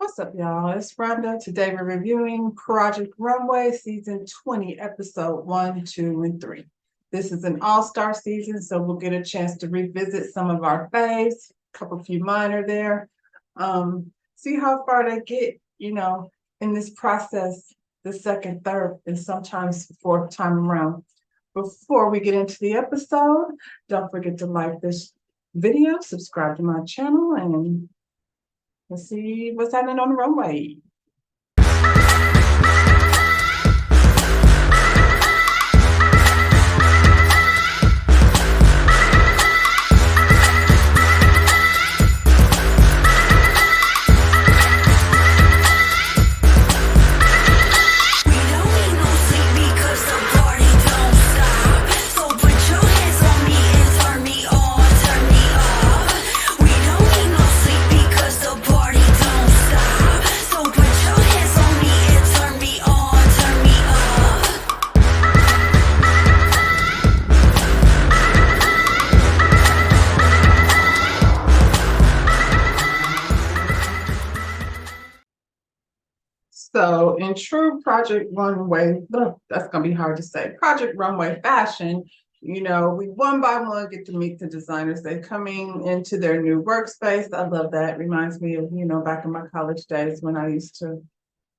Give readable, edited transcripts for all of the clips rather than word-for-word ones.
What's up, y'all? It's Rhonda. Today we're reviewing Project Runway Season 20, Episode 1, 2, and 3. This is an all-star season, so we'll get a chance to revisit some of our faves, a few minor there. See how far they get, in this process, the second, third, and sometimes fourth time around. Before we get into the episode, don't forget to like this video, subscribe to my channel, and let's see what's happening on the runway. So in true Project Runway, that's going to be hard to say, Project Runway fashion, we one by one get to meet the designers. They're coming into their new workspace. I love that. It reminds me of, back in my college days when I used to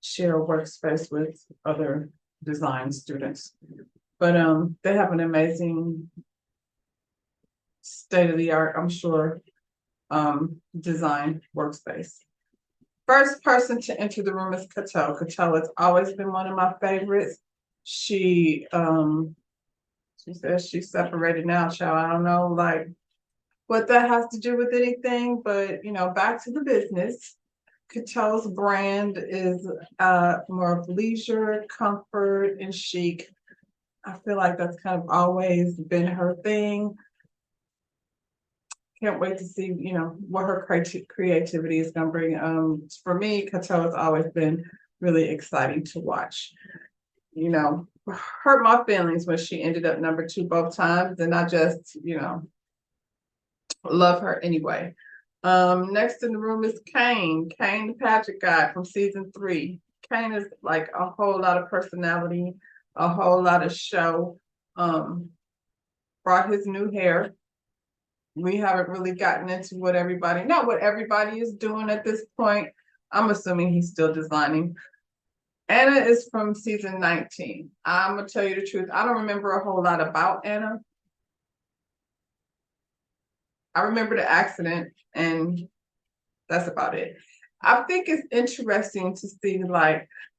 share a workspace with other design students. But they have an amazing state-of-the-art, I'm sure, design workspace. First person to enter the room is Cato. Cato has always been one of my favorites. She says she's separated now, child. I don't know what that has to do with anything, but back to the business. Cato's brand is more of leisure, comfort, and chic. I feel like that's kind of always been her thing. Can't wait to see, what her creativity is going to bring. For me, Cato has always been really exciting to watch. Hurt my feelings when she ended up number 2 both times, and I just, love her anyway. Next in the room is Kane. Kane, the pageant guy from season 3. Kane is like a whole lot of personality, a whole lot of show. Brought his new hair. We haven't really gotten into what everybody is doing at this point. I'm assuming he's still designing. Anna is from season 19. I'm gonna tell you the truth. I don't remember a whole lot about Anna. I remember the accident, and that's about it. I think it's interesting to see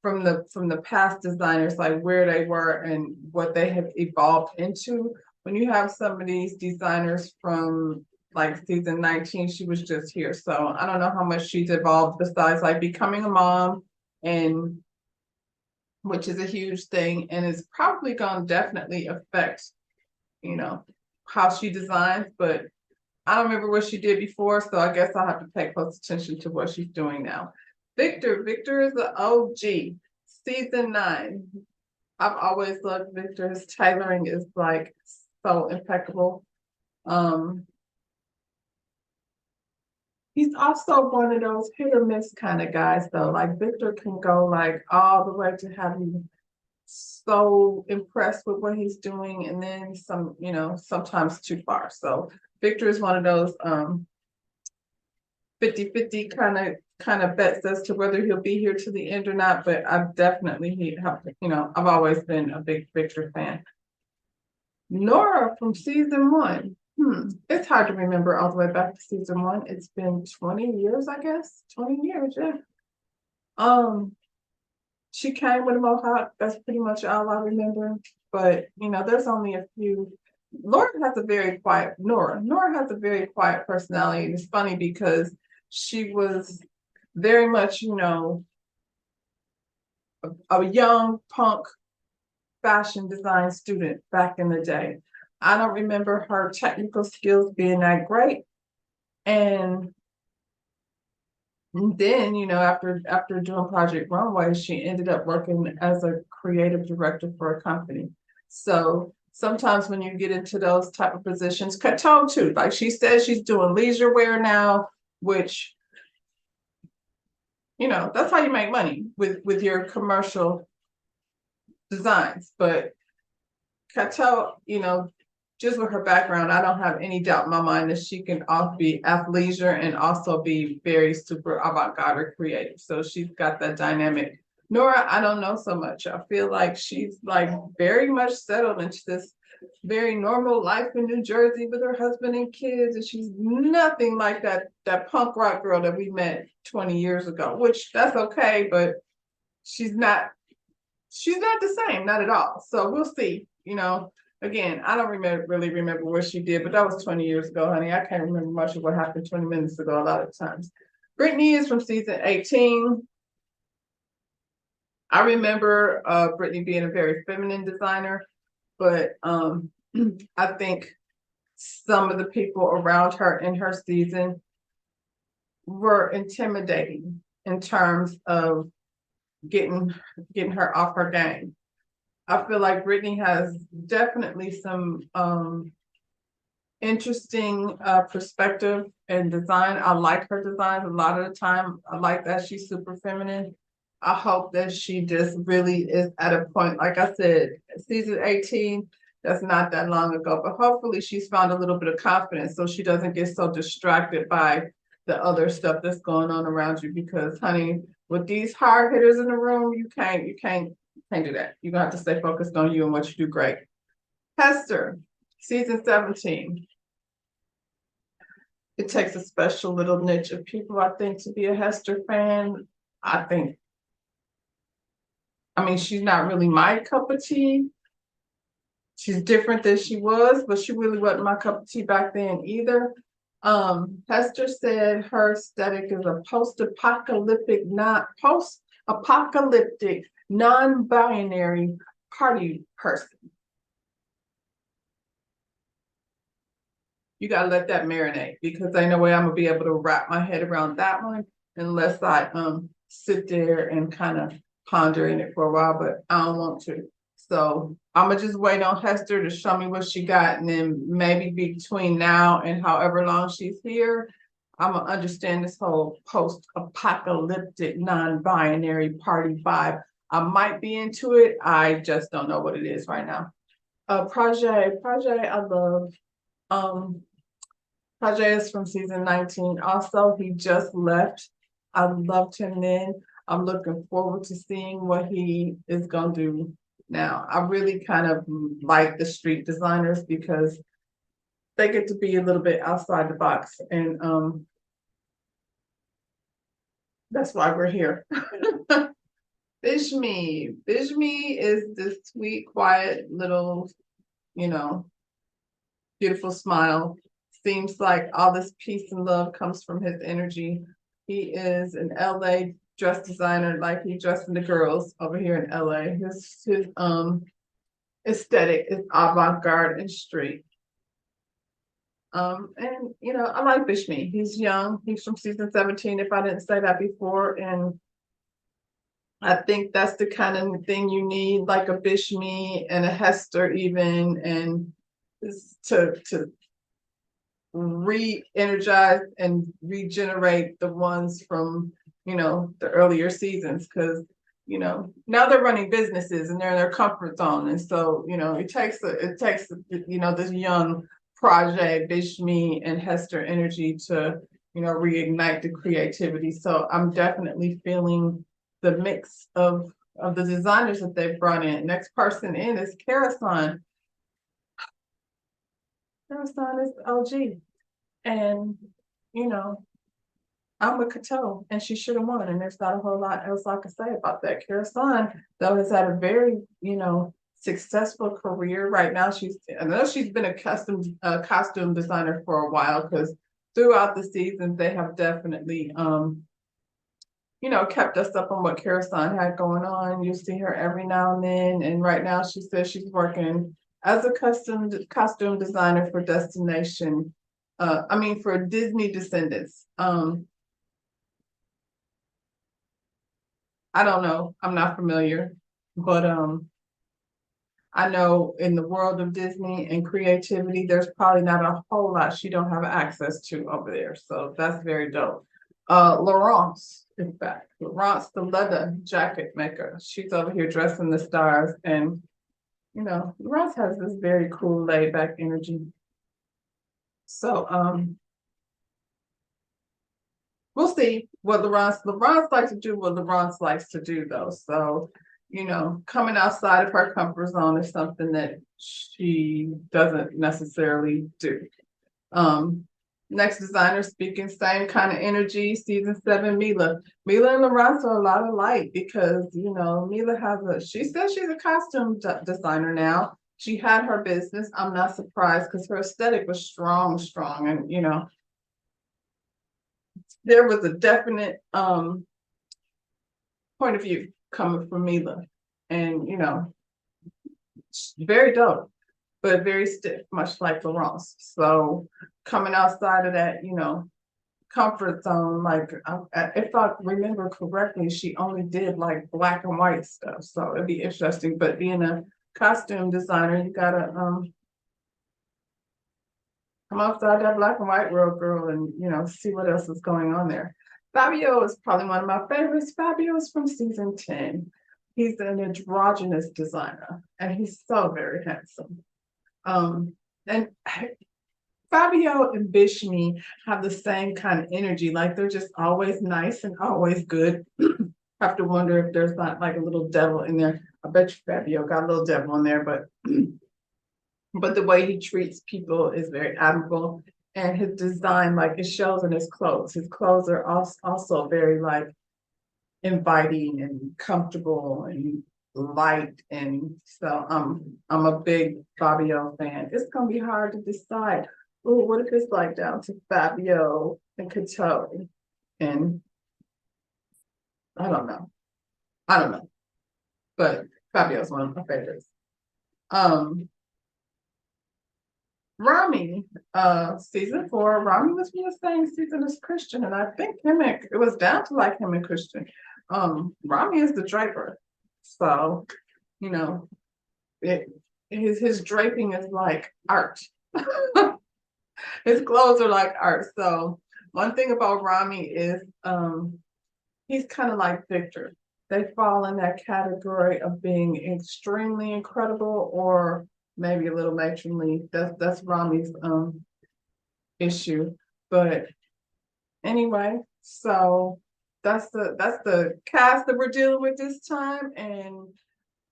from the past designers, where they were and what they have evolved into. When you have some of these designers from season 19, she was just here. So I don't know how much she's evolved besides becoming a mom, and which is a huge thing, and it's probably going to definitely affect, how she designs. But I don't remember what she did before, so I guess I'll have to pay close attention to what she's doing now. Victor is the OG, season 9. I've always loved Victor. His tailoring is so impeccable. He's also one of those hit or miss kind of guys, though. Victor can go all the way to have you so impressed with what he's doing, and then sometimes too far. So Victor is one of those 50-50 kind of bets as to whether he'll be here to the end or not. But I've always been a big Victor fan. Nora from season 1. It's hard to remember all the way back to season 1. It's been 20 years, I guess. 20 years, yeah. She came with a mohawk. That's pretty much all I remember. But there's only a few. Nora has a very quiet personality. And it's funny because she was very much, a young punk fashion design student back in the day. I don't remember her technical skills being that great. And then, after doing Project Runway, she ended up working as a creative director for a company. So sometimes when you get into those type of positions, Cato too, like she says she's doing leisure wear now, which that's how you make money with your commercial designs. But Cattell, just with her background, I don't have any doubt in my mind that she can also be athleisure and also be very super avant-garde or creative. So she's got that dynamic. Nora, I don't know so much. I feel like she's like very much settled into this very normal life in New Jersey with her husband and kids, and she's nothing like that punk rock girl that we met 20 years ago, which that's okay, but she's not the same, not at all. So we'll see. Again, I don't really remember what she did, but that was 20 years ago, honey. I can't remember much of what happened 20 minutes ago a lot of times. Brittany is from season 18. I remember Brittany being a very feminine designer, but I think some of the people around her in her season were intimidating in terms of getting her off her game. I feel like Brittany has definitely some interesting perspective and design. I like her designs a lot of the time. I like that she's super feminine. I hope that she just really is at a point, like I said, season 18, that's not that long ago, but hopefully she's found a little bit of confidence so she doesn't get so distracted by the other stuff that's going on around you. Because, honey, with these hard hitters in the room, you can't do that. You're gonna have to stay focused on you and what you do great. Hester, season 17. It takes a special little niche of people, I think, to be a Hester fan. She's not really my cup of tea. She's different than she was, but she really wasn't my cup of tea back then either. Hester said her aesthetic is a post-apocalyptic, non-binary party person. You gotta let that marinate because ain't no way I'm gonna be able to wrap my head around that one unless I sit there and kind of ponder in it for a while, but I don't want to. So I'm gonna just wait on Hester to show me what she got, and then maybe between now and however long she's here, I'm gonna understand this whole post-apocalyptic non-binary party vibe. I might be into it. I just don't know what it is right now. Project, I love. Project is from season 19. Also, he just left. I loved him then. I'm looking forward to seeing what he is gonna do now. I really kind of like the street designers because they get to be a little bit outside the box, and that's why we're here. Bishmi is this sweet, quiet little, beautiful smile. Seems like all this peace and love comes from his energy. He is an LA dress designer, like he dressing the girls over here in LA. His aesthetic is avant-garde and street. And I like Bishmi. He's young. He's from season 17, if I didn't say that before. And I think that's the kind of thing you need, like a Bishmi and a Hester even, and to re-energize and regenerate the ones from the earlier seasons, because now they're running businesses and they're in their comfort zone, and so it takes this young project Bishmi and Hester energy to reignite the creativity. So I'm definitely feeling the mix of the designers that they've brought in. Next person in is Karasan. Karasan is OG. And, I'm with Cato, and she should have won. And there's not a whole lot else I can say about that. Karasan, though, has had a very, successful career. Right now, I know she's been a costume designer for a while, because throughout the seasons, they have definitely, kept us up on what Karasan had going on. You see her every now and then. And right now, she says she's working as a costume designer for Destination. For Disney Descendants. I don't know. I'm not familiar, but I know in the world of Disney and creativity, there's probably not a whole lot she don't have access to over there. So that's very dope. Laurence, in fact. Laurence, the leather jacket maker. She's over here dressing the stars. And, Laurence has this very cool laid back energy. So we'll see what Laurence likes to do what Laurence likes to do though. So, coming outside of her comfort zone is something that she doesn't necessarily do. Next designer speaking, same kind of energy, season 7, Mila. Mila and Laurence are a lot alike because, Mila she says she's a costume designer now. She had her business. I'm not surprised because her aesthetic was strong, and, there was a definite point of view coming from Mila. And, very dope, but very stiff, much like Laurence. So coming outside of that, comfort zone, like if I remember correctly, she only did like black and white stuff. So it'd be interesting. But being a costume designer, you gotta come outside that black and white world, girl, and see what else is going on there. Fabio is probably one of my favorites. Fabio is from season 10. He's an androgynous designer, and he's so very handsome. And Fabio and Bishmi have the same kind of energy, like they're just always nice and always good. Have to wonder if there's not like a little devil in there. I bet you Fabio got a little devil in there, but the way he treats people is very admirable. And his design, like it shows in his clothes. His clothes are also very like inviting and comfortable and light. And so I'm a big Fabio fan. It's gonna be hard to decide. Oh, what if it's like down to Fabio and Cato? And I don't know. But Fabio's one of my favorites. Rami, season 4, Rami was from the same season as Christian, and I think it was down to like him and Christian. Rami is the draper. So, his draping is like art. His clothes are like art. So one thing about Rami is he's kind of like Victor. They fall in that category of being extremely incredible or maybe a little matronly. That's Rami's issue. But anyway, so that's the cast that we're dealing with this time. And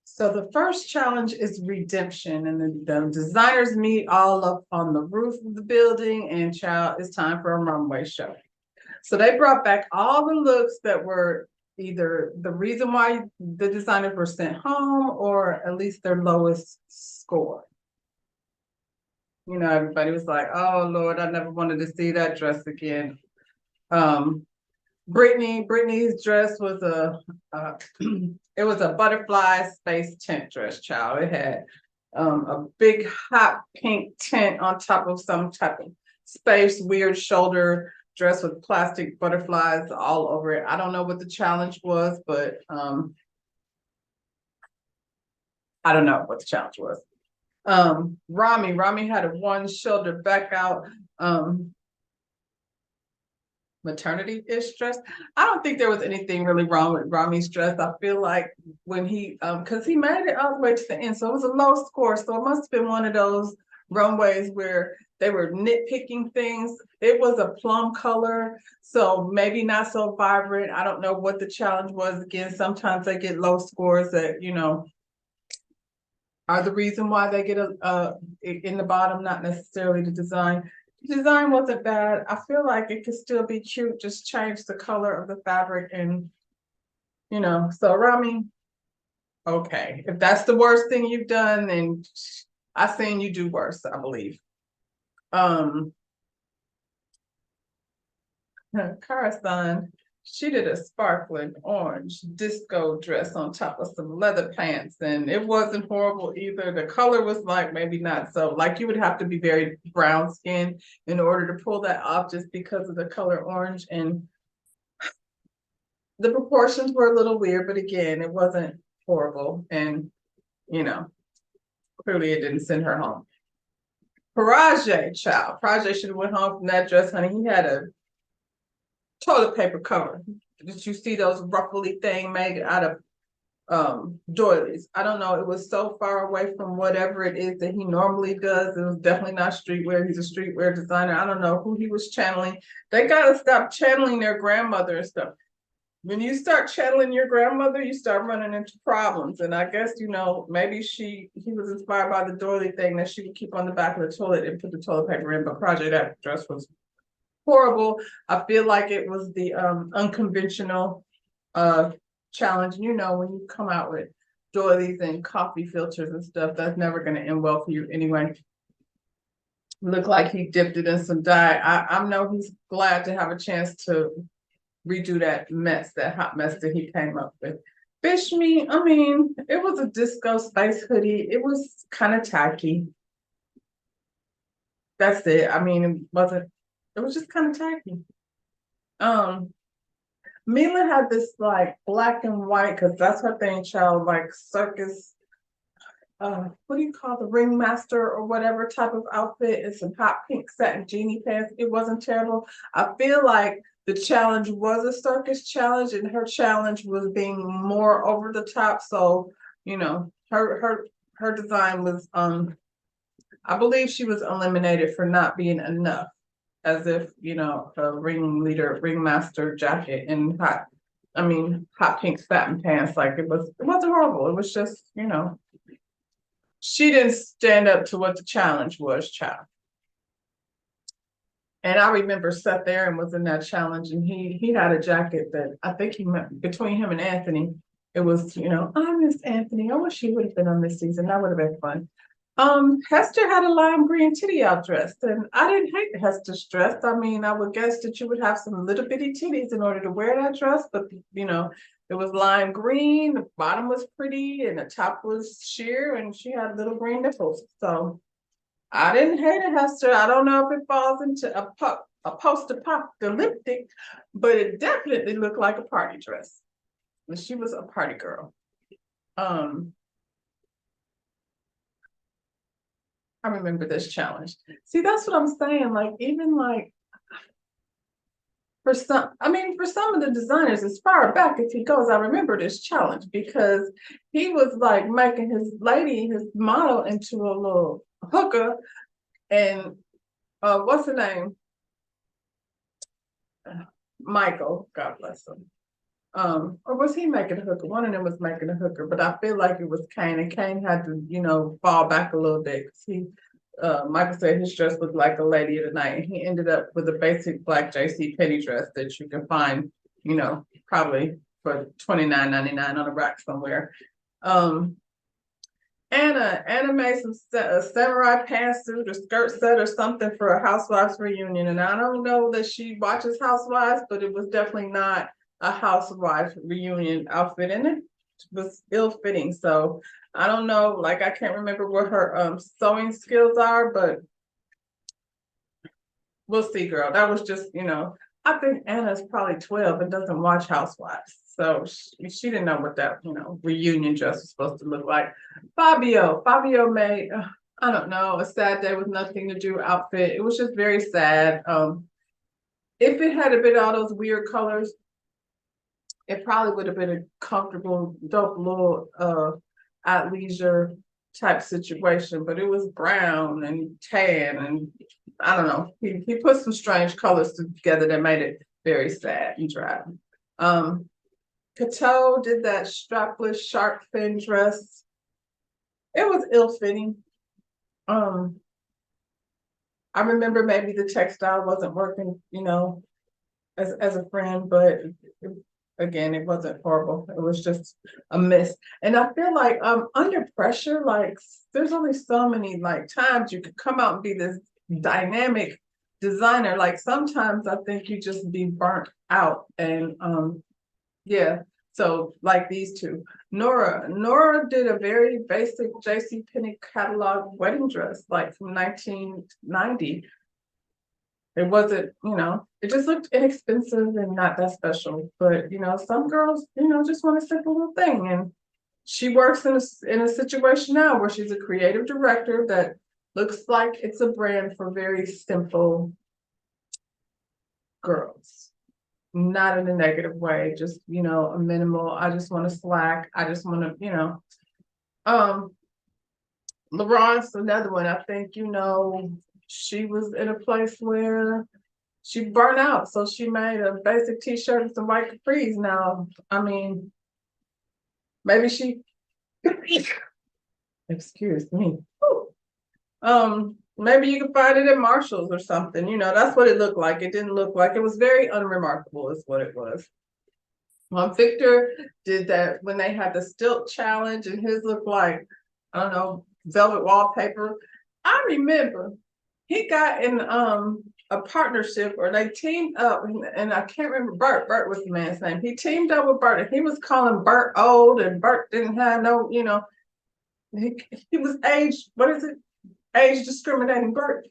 so the first challenge is redemption, and the designers meet all up on the roof of the building, and it's time for a runway show. So they brought back all the looks that were either the reason why the designers were sent home or at least their lowest score. Everybody was like, oh Lord, I never wanted to see that dress again. Brittany's dress was it was a butterfly space tent dress, child. It had a big hot pink tent on top of some type of space weird shoulder dress with plastic butterflies all over it. I don't know what the challenge was, but I don't know what the challenge was. Rami had a one shoulder back out maternity-ish dress. I don't think there was anything really wrong with Rami's dress. I feel like when he because he made it all the way to the end, so it was a low score. So it must have been one of those runways where they were nitpicking things. It was a plum color, so maybe not so vibrant. I don't know what the challenge was. Again, sometimes they get low scores that are the reason why they get in the bottom, not necessarily the design. The design wasn't bad. I feel like it could still be cute, just change the color of the fabric and, so Rami, okay. If that's the worst thing you've done, then I've seen you do worse, I believe. Karasan, she did a sparkling orange disco dress on top of some leather pants, and it wasn't horrible either. The color was like maybe not so, like you would have to be very brown skinned in order to pull that off just because of the color orange, and the proportions were a little weird, but again, it wasn't horrible, and clearly it didn't send her home. Paraje, child. Paraje should have went home from that dress, honey. He had toilet paper cover. Did you see those ruffly thing made out of doilies? I don't know. It was so far away from whatever it is that he normally does. It was definitely not streetwear. He's a streetwear designer. I don't know who he was channeling. They gotta stop channeling their grandmother and stuff. When you start channeling your grandmother, you start running into problems. And I guess, maybe he was inspired by the doily thing that she would keep on the back of the toilet and put the toilet paper in. But Project that dress was horrible. I feel like it was the unconventional challenge. When you come out with doilies and coffee filters and stuff, that's never going to end well for you anyway. Looked like he dipped it in some dye. I know he's glad to have a chance to redo that hot mess that he came up with. Fish Me, I mean, it was a disco space hoodie. It was kind of tacky. That's it. I mean, it was just kind of tacky. Mila had this like black and white, because that's her thing, child, like circus, what do you call the ringmaster or whatever type of outfit, and some hot pink satin jeanie pants. It wasn't terrible. I feel like the challenge was a circus challenge, and her challenge was being more over the top. So, her design was I believe she was eliminated for not being enough, as if, a ringmaster jacket and hot pink satin pants. Like it wasn't horrible. It was just, she didn't stand up to what the challenge was, child. And I remember sat there and was in that challenge, and he had a jacket that I think he met between him and Anthony. It was, I miss Anthony. I wish he would have been on this season. That would have been fun. Hester had a lime green titty out dress, and I didn't hate Hester's dress. I mean, I would guess that you would have some little bitty titties in order to wear that dress, but it was lime green, the bottom was pretty, and the top was sheer, and she had little green nipples. So I didn't hate it, Hester. I don't know if it falls into a post-apocalyptic, but it definitely looked like a party dress. And she was a party girl. I remember this challenge. See, that's what I'm saying. Like, even like for some of the designers, as far back as he goes, I remember this challenge because he was like making his model into a little hooker. And what's the name? Michael, God bless him. Or was he making a hooker? One of them was making a hooker, but I feel like it was Kane, and Kane had to, fall back a little bit because Michael said his dress looked like a lady of the night, and he ended up with a basic black JC Penney dress that you can find, probably for $29.99 on a rack somewhere. Anna made some samurai pantsuit or skirt set or something for a housewives reunion, and I don't know that she watches Housewives, but it was definitely not a housewife reunion outfit, and it was ill-fitting. So I don't know, like I can't remember what her sewing skills are, but we'll see, girl. That was just, I think Anna's probably 12 and doesn't watch Housewives. So she didn't know what that, reunion dress was supposed to look like. Fabio made, I don't know, a sad day with nothing to do outfit. It was just very sad. If it had been all those weird colors, it probably would have been a comfortable, dope little athleisure type situation, but it was brown and tan, and I don't know. He put some strange colors together that made it very sad and dry. Cateau did that strapless shark fin dress. It was ill-fitting. I remember maybe the textile wasn't working, as a friend, but again, it wasn't horrible. It was just a miss. And I feel like under pressure, like there's only so many like times you could come out and be this dynamic designer. Like sometimes I think you just be burnt out. And yeah. So like these two. Nora did a very basic JCPenney catalog wedding dress, like from 1990. It wasn't, it just looked inexpensive and not that special. But, some girls, just want a simple little thing. And she works in a situation now where she's a creative director that looks like it's a brand for very simple girls. not in a negative way, just, a minimal, I just want to slack. I just want to, um, LaRon's another one. I think, she was in a place where she burnt out. So she made a basic t-shirt and some white capris. Now, I mean, maybe she, excuse me. Maybe you can find it at Marshall's or something. That's what it looked like. It didn't look like, it was very unremarkable is what it was. Victor did that when they had the stilt challenge, and his looked like, I don't know, velvet wallpaper. I remember he got in a partnership, or they teamed up, and I can't remember Bert. Bert was the man's name. He teamed up with Bert, and he was calling Bert old, and Bert didn't have no, he was age, what is it? Age discriminating Bert.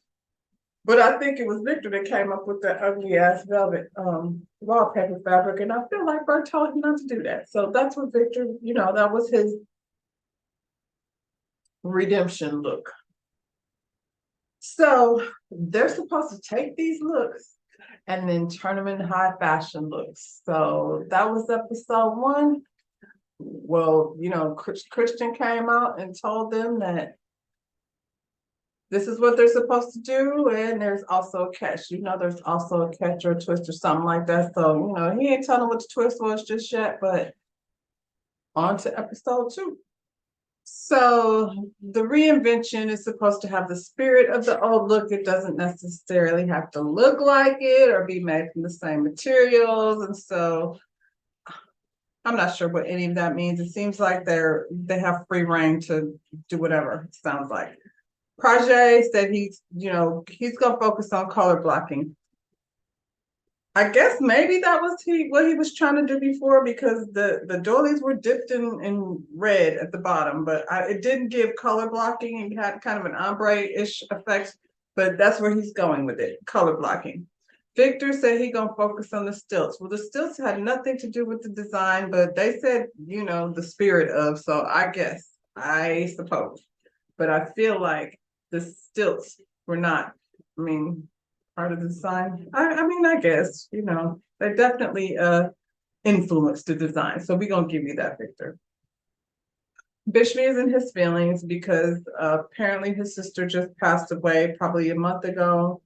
But I think it was Victor that came up with the ugly ass velvet wallpaper fabric, and I feel like Bert told him not to do that. So that's what Victor, that was his redemption look. So they're supposed to take these looks and then turn them into high fashion looks. So that was episode 1. Well, Christian came out and told them that this is what they're supposed to do, and there's also a catch. There's also a catch or a twist or something like that. So, he ain't telling what the twist was just yet, but on to episode 2. So the reinvention is supposed to have the spirit of the old look. It doesn't necessarily have to look like it or be made from the same materials. And so I'm not sure what any of that means. It seems like they have free reign to do whatever it sounds like. Prajay said he's gonna focus on color blocking. I guess maybe that was what he was trying to do before, because the doilies were dipped in red at the bottom, but it didn't give color blocking. It had kind of an ombre-ish effect, but that's where he's going with it, color blocking. Victor said he's gonna focus on the stilts. Well, the stilts had nothing to do with the design, but they said, the spirit of, so I suppose. But I feel like the stilts were not, part of the design. I guess, they definitely influenced the design. So we're gonna give you that, Victor. Bishmi is in his feelings because apparently his sister just passed away probably a month ago.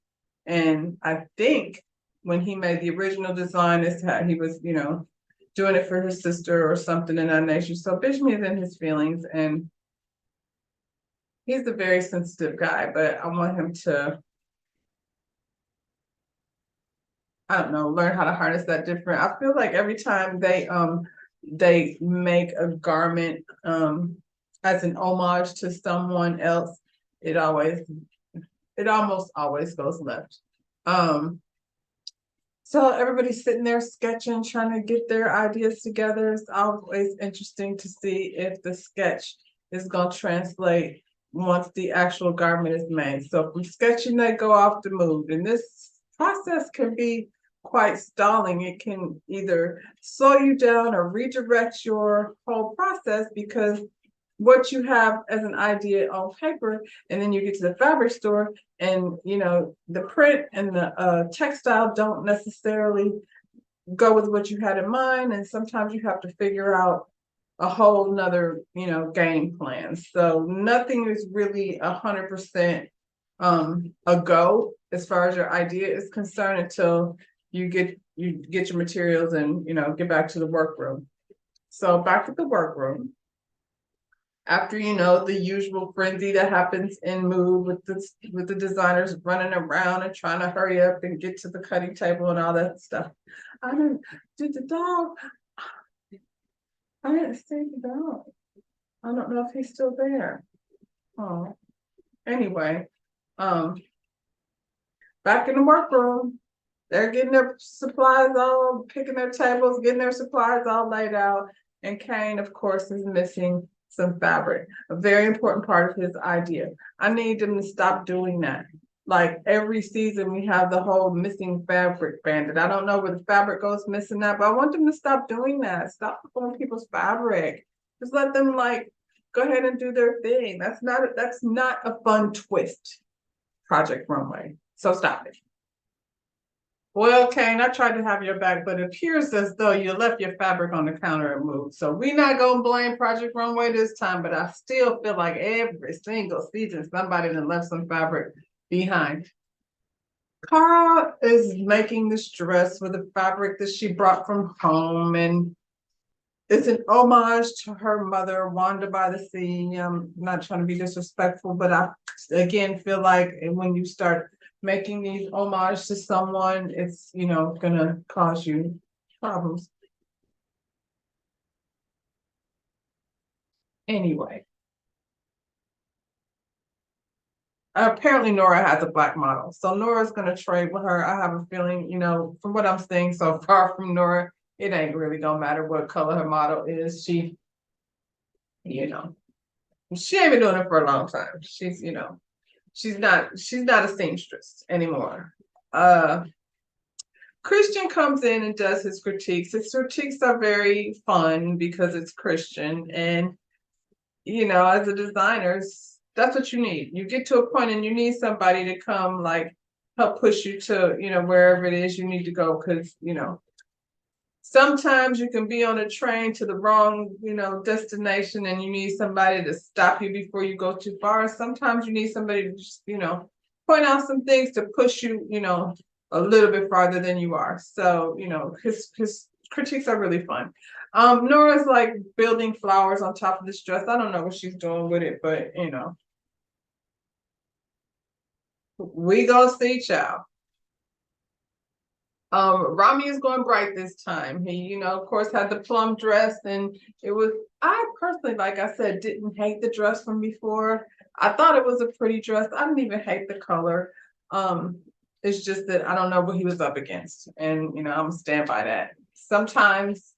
And I think when he made the original design, it's how he was, doing it for his sister or something in that nature. So Bishmi is in his feelings, and he's a very sensitive guy, but I want him to, I don't know, learn how to harness that different. I feel like every time they make a garment as an homage to someone else, it almost always goes left. So everybody's sitting there sketching, trying to get their ideas together. It's always interesting to see if the sketch is going to translate once the actual garment is made. So from sketching, they go off to move. And this process can be quite stalling. It can either slow you down or redirect your whole process, because what you have as an idea on paper, and then you get to the fabric store, and the print and the textile don't necessarily go with what you had in mind, and sometimes you have to figure out a whole nother game plan. So nothing is really 100% a go as far as your idea is concerned until you get your materials and get back to the workroom. So back to the workroom. After the usual frenzy that happens in Move with the designers running around and trying to hurry up and get to the cutting table and all that stuff. Did the dog? I didn't see the dog. I don't know if he's still there. Oh, anyway, back in the workroom, they're getting their supplies all, picking their tables, getting their supplies all laid out, and Kane, of course, is missing some fabric, a very important part of his idea. I need them to stop doing that. Like every season, we have the whole missing fabric bandit. I don't know where the fabric goes missing that, but I want them to stop doing that. Stop pulling people's fabric. Just let them go ahead and do their thing. That's not a fun twist, Project Runway. So stop it. Well, Kane, I tried to have your back, but it appears as though you left your fabric on the counter and moved. So we're not gonna blame Project Runway this time, but I still feel like every single season somebody done left some fabric behind. Cara is making this dress with a fabric that she brought from home, and it's an homage to her mother, Wanda by the Sea. I'm not trying to be disrespectful, but I again feel like when you start making these homage to someone, it's gonna cause you problems. Anyway, apparently Nora has a black model, so Nora's gonna trade with her. I have a feeling, from what I'm seeing so far from Nora, it ain't really gonna matter what color her model is. You know, she ain't been doing it for a long time. She's not a seamstress anymore. Christian comes in and does his critiques. His critiques are very fun because it's Christian, and as a designer, that's what you need. You get to a point and you need somebody to come like help push you to wherever it is you need to go, because sometimes you can be on a train to the wrong destination, and you need somebody to stop you before you go too far. Sometimes you need somebody to just point out some things to push you a little bit farther than you are. So his critiques are really fun. Nora's like building flowers on top of this dress. I don't know what she's doing with it, but we gonna see, child. Rami is going bright this time. He, of course, had the plum dress, and it was, I personally, like I said, didn't hate the dress from before. I thought it was a pretty dress. I didn't even hate the color. It's just that I don't know what he was up against, and I'm gonna stand by that. Sometimes,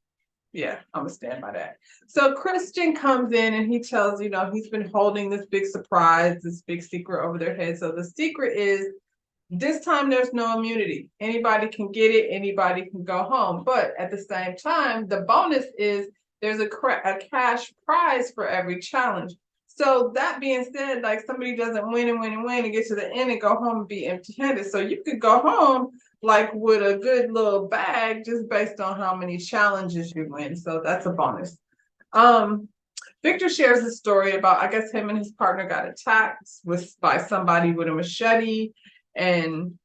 yeah, I'm gonna stand by that. So Christian comes in and he tells, he's been holding this big surprise, this big secret over their head. So the secret is, this time there's no immunity. Anybody can get it, anybody can go home. But at the same time, the bonus is there's a cash prize for every challenge. So that being said, like, somebody doesn't win and win and win and get to the end and go home and be empty-handed. So you could go home like with a good little bag just based on how many challenges you win. So that's a bonus. Victor shares a story about, I guess, him and his partner got attacked by somebody with a machete, and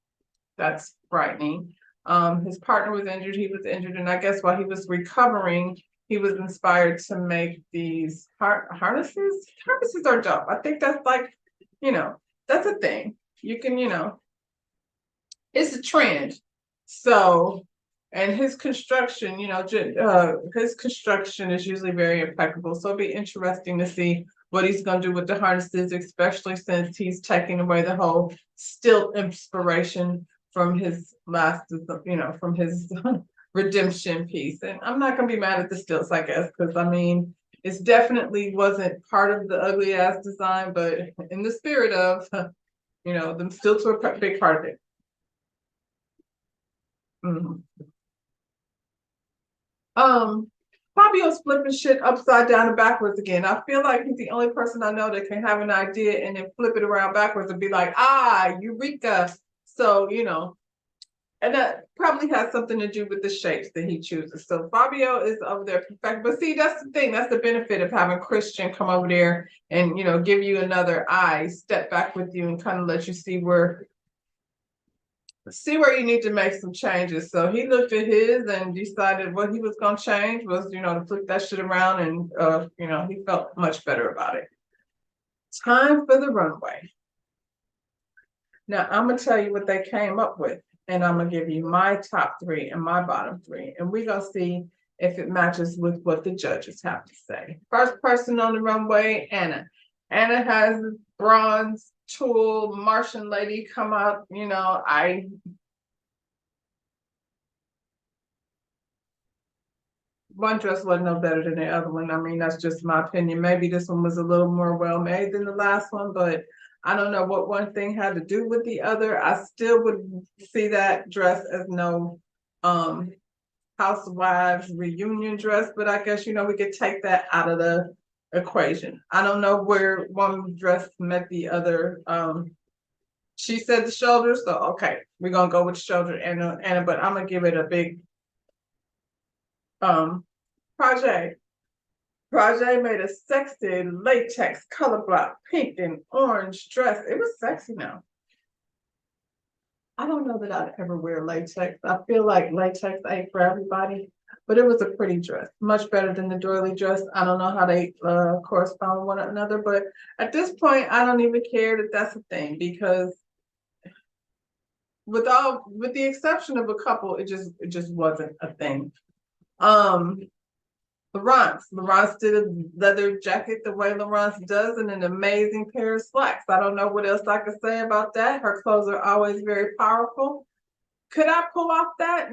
that's frightening. His partner was injured, he was injured, and I guess while he was recovering, he was inspired to make these harnesses. Harnesses are dope. I think that's like, that's a thing. You can, it's a trend. So, and his construction, his construction is usually very impeccable. So it'll be interesting to see what he's going to do with the harnesses, especially since he's taking away the whole stilt inspiration from his last, from his redemption piece. And I'm not going to be mad at the stilts, I guess, because I mean, it's definitely wasn't part of the ugly ass design, but in the spirit of, them stilts were a big part of it. Mm-hmm. Fabio's flipping shit upside down and backwards again. I feel like he's the only person I know that can have an idea and then flip it around backwards and be like, eureka. So, and that probably has something to do with the shapes that he chooses. So Fabio is over there perfect. But see, that's the thing. That's the benefit of having Christian come over there and, give you another eye, step back with you and kind of let you see where you need to make some changes. So he looked at his and decided what he was going to change was, to flip that shit around, and, he felt much better about it. Time for the runway. Now, I'm going to tell you what they came up with, and I'm going to give you my top three and my bottom three, and we're going to see if it matches with what the judges have to say. First person on the runway, Anna. Anna has bronze tulle Martian lady come up. One dress wasn't no better than the other one. I mean, that's just my opinion. Maybe this one was a little more well made than the last one, but I don't know what one thing had to do with the other. I still would see that dress as no housewives reunion dress, but I guess we could take that out of the equation. I don't know where one dress met the other she said the shoulders, so okay, we're gonna go with shoulder and but I'm gonna give it a big project. Project made a sexy latex color block, pink and orange dress. It was sexy now. I don't know that I'd ever wear latex. I feel like latex ain't for everybody, but it was a pretty dress, much better than the doily dress. I don't know how they correspond with one another, but at this point, I don't even care that that's a thing because with the exception of a couple, it just wasn't a thing. Um, Laurence did a leather jacket the way Laurence does and an amazing pair of slacks. I don't know what else I could say about that. Her clothes are always very powerful. Could I pull off that?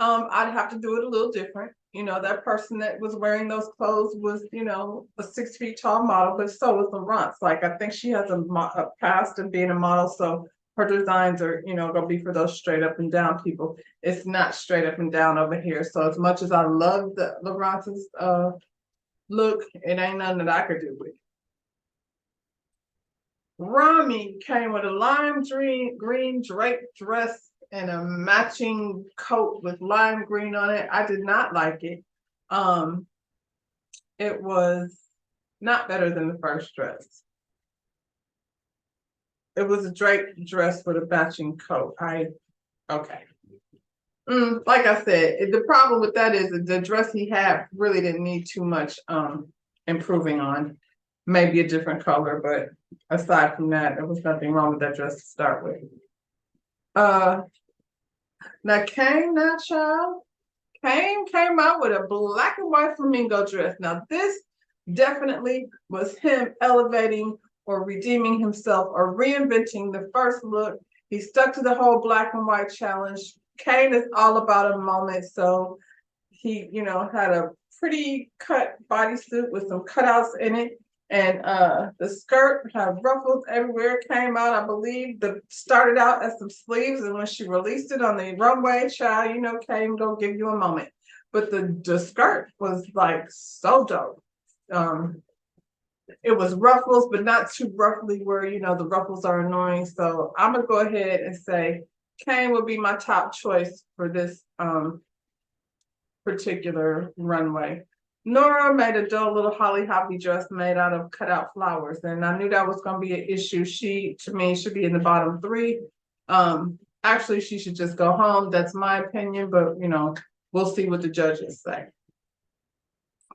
I'd have to do it a little different. You know, that person that was wearing those clothes was, you know, a 6 feet tall model, but so was Laurence. Like, I think she has a past of being a model, so her designs are, you know, gonna be for those straight up and down people. It's not straight up and down over here. So as much as I love the Laurence's look, it ain't nothing that I could do with it. Rami came with a lime green draped dress and a matching coat with lime green on it. I did not like it. It was not better than the first dress. It was a draped dress with a matching coat. Okay. Like I said, the problem with that is that the dress he had really didn't need too much improving on. Maybe a different color, but aside from that, there was nothing wrong with that dress to start with. Now child. Kane came out with a black and white flamingo dress. Now this definitely was him elevating or redeeming himself or reinventing the first look. He stuck to the whole black and white challenge. Kane is all about a moment, so he, you know, had a pretty cut bodysuit with some cutouts in it. And the skirt had ruffles everywhere. Came out, I believe, started out as some sleeves, and when she released it on the runway, child, you know, Kane gonna give you a moment. But the skirt was like so dope. It was ruffles, but not too ruffly where, you know, the ruffles are annoying. So I'm gonna go ahead and say Kane would be my top choice for this particular runway. Nora made a dull little holly hoppy dress made out of cutout flowers, and I knew that was going to be an issue. She, to me, should be in the bottom three. Actually, she should just go home. That's my opinion, but you know, we'll see what the judges say.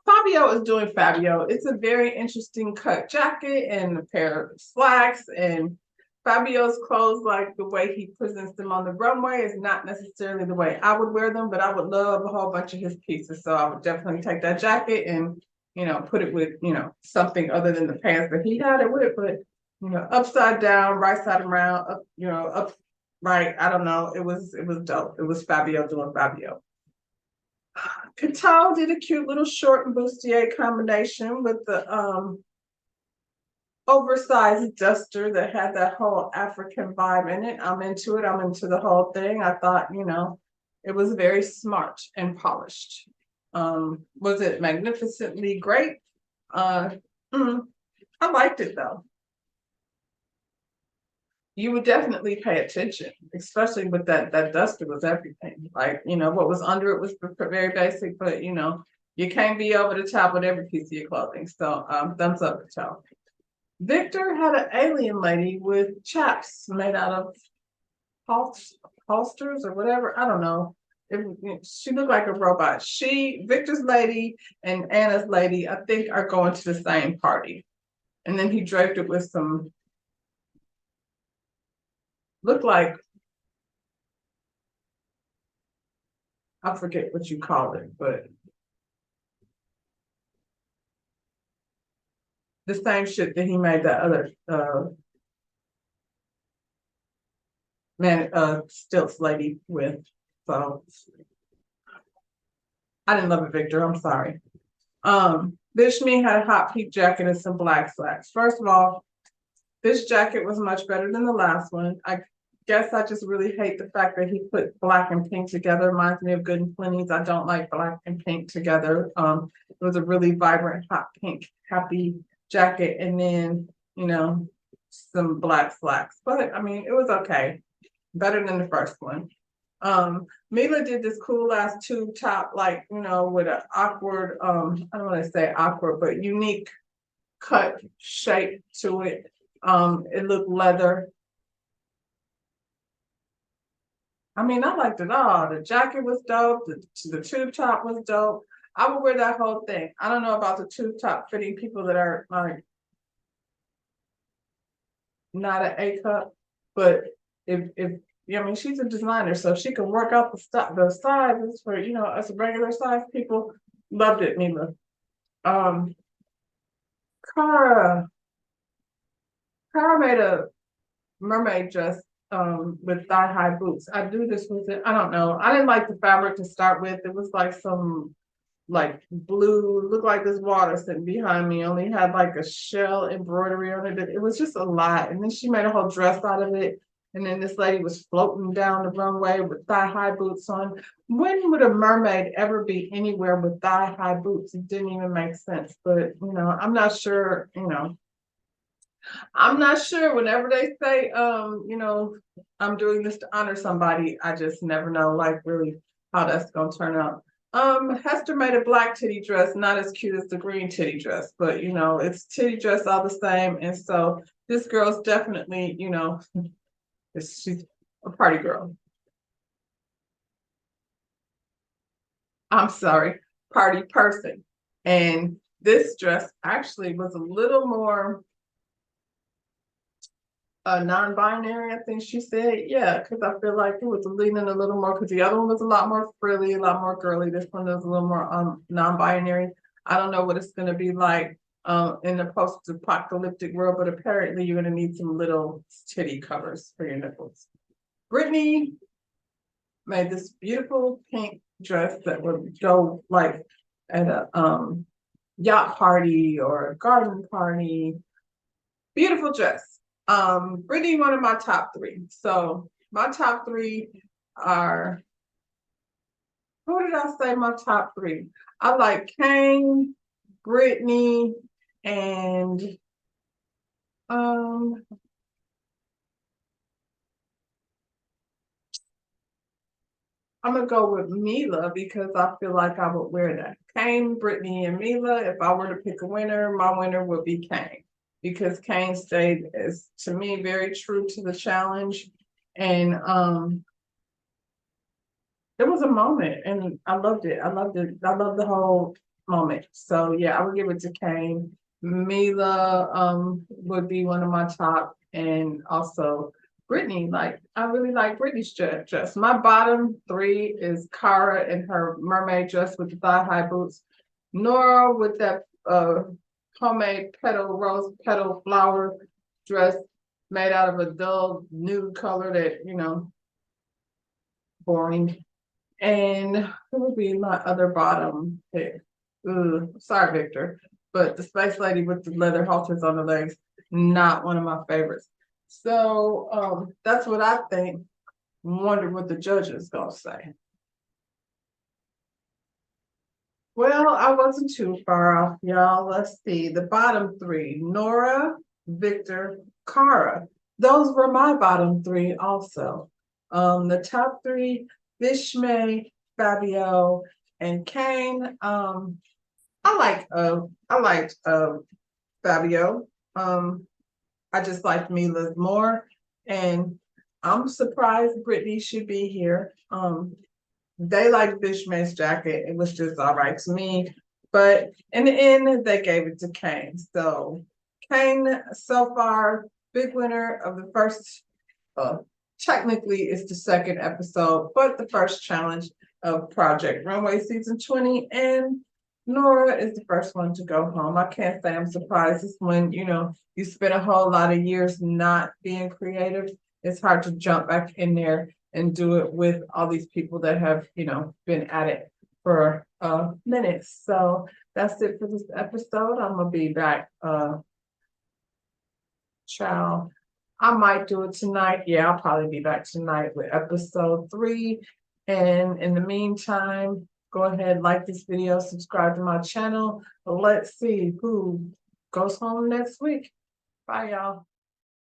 Fabio is doing Fabio. It's a very interesting cut jacket and a pair of slacks, and Fabio's clothes, like the way he presents them on the runway, is not necessarily the way I would wear them, but I would love a whole bunch of his pieces. So I would definitely take that jacket and, you know, put it with, you know, something other than the pants that he had it with, but, you know, upside down, right side around, up, you know, up, right. I don't know. It was dope. It was Fabio doing Fabio. Catal did a cute little short and bustier combination with the oversized duster that had that whole African vibe in it. I'm into it. I'm into the whole thing. I thought, you know, it was very smart and polished. Was it magnificently great? I liked it though. You would definitely pay attention, especially with that duster was everything. Like, you know, what was under it was very basic, but you know, you can't be over the top with every piece of your clothing. So thumbs up to y'all. Victor had an alien lady with chaps made out of holsters or whatever. I don't know. She looked like a robot. Victor's lady and Anna's lady, I think, are going to the same party. And then he draped it with some, looked like, I forget what you call it, but the same shit that he made that other stilts lady with. So I didn't love it, Victor. I'm sorry. Bishmi had a hot pink jacket and some black slacks. First of all, this jacket was much better than the last one. I guess I just really hate the fact that he put black and pink together. Reminds me of Good and Plenty's. I don't like black and pink together. It was a really vibrant hot pink happy jacket, and then, you know, some black slacks. But I mean, it was okay. Better than the first one. Mila did this cool ass tube top, like, with an awkward, I don't want to say awkward, but unique cut shape to it. It looked leather. I mean, I liked it all. The jacket was dope. The tube top was dope. I would wear that whole thing. I don't know about the tube top fitting people that are like not an A cup, but if yeah, I mean, she's a designer, so she can work out the sizes for us regular size people. Loved it, Mila. Um, Cara, Cara made a mermaid dress with thigh high boots. I do this with it. I don't know. I didn't like the fabric to start with. It was like some like blue, looked like this water sitting behind me. Only had like a shell embroidery on it. It was just a lot. And then she made a whole dress out of it. And then this lady was floating down the runway with thigh high boots on. When would a mermaid ever be anywhere with thigh high boots? It didn't even make sense. But I'm not sure, I'm not sure. Whenever they say, I'm doing this to honor somebody, I just never know, like, really how that's gonna turn out. Hester made a black titty dress, not as cute as the green titty dress, but it's titty dress all the same. And so this girl's definitely, she's a party girl. I'm sorry, party person. And this dress actually was a little more non-binary, I think she said. Yeah, because I feel like it was leaning a little more, because the other one was a lot more frilly, a lot more girly. This one was a little more non-binary. I don't know what it's going to be like in the post-apocalyptic world, but apparently you're going to need some little titty covers for your nipples. Brittany made this beautiful pink dress that would go like at a yacht party or a garden party. Beautiful dress. Brittany, one of my top three. So my top three are, who did I say my top three? I like Kane, Brittany, and I'm gonna go with Mila because I feel like I would wear that. Kane, Brittany, and Mila. If I were to pick a winner, my winner would be Kane because Kane stayed, as to me, very true to the challenge. And there was a moment and I loved it. I loved it. I loved the whole moment. So yeah, I would give it to Kane. Mila would be one of my top, and also Brittany. Like, I really like Brittany's dress. My bottom three is Cara in her mermaid dress with the thigh high boots. Nora with that homemade rose petal flower dress made out of a dull nude color that, boring. And who would be my other bottom pick? Sorry, Victor, but the Space Lady with the leather halters on the legs, not one of my favorites. So that's what I think. Wonder what the judges gonna say. Well, I wasn't too far off, y'all. Let's see. The bottom three: Nora, Victor, Cara. Those were my bottom three also. The top three: Bishme, Fabio, and Kane. I liked Fabio. I just liked Mila more, and I'm surprised Brittany should be here. They liked Bishme's jacket. It was just all right to me, but in the end, they gave it to Kane. So Kane, so far, big winner of the first. Technically, it's the second episode, but the first challenge of Project Runway season 20, and Nora is the first one to go home. I can't say I'm surprised. It's when, you spend a whole lot of years not being creative. It's hard to jump back in there and do it with all these people that have, been at it for minutes. So that's it for this episode. I'm gonna be back. Ciao. I might do it tonight. Yeah, I'll probably be back tonight with episode 3. And in the meantime, go ahead, like this video, subscribe to my channel. Let's see who goes home next week. Bye, y'all.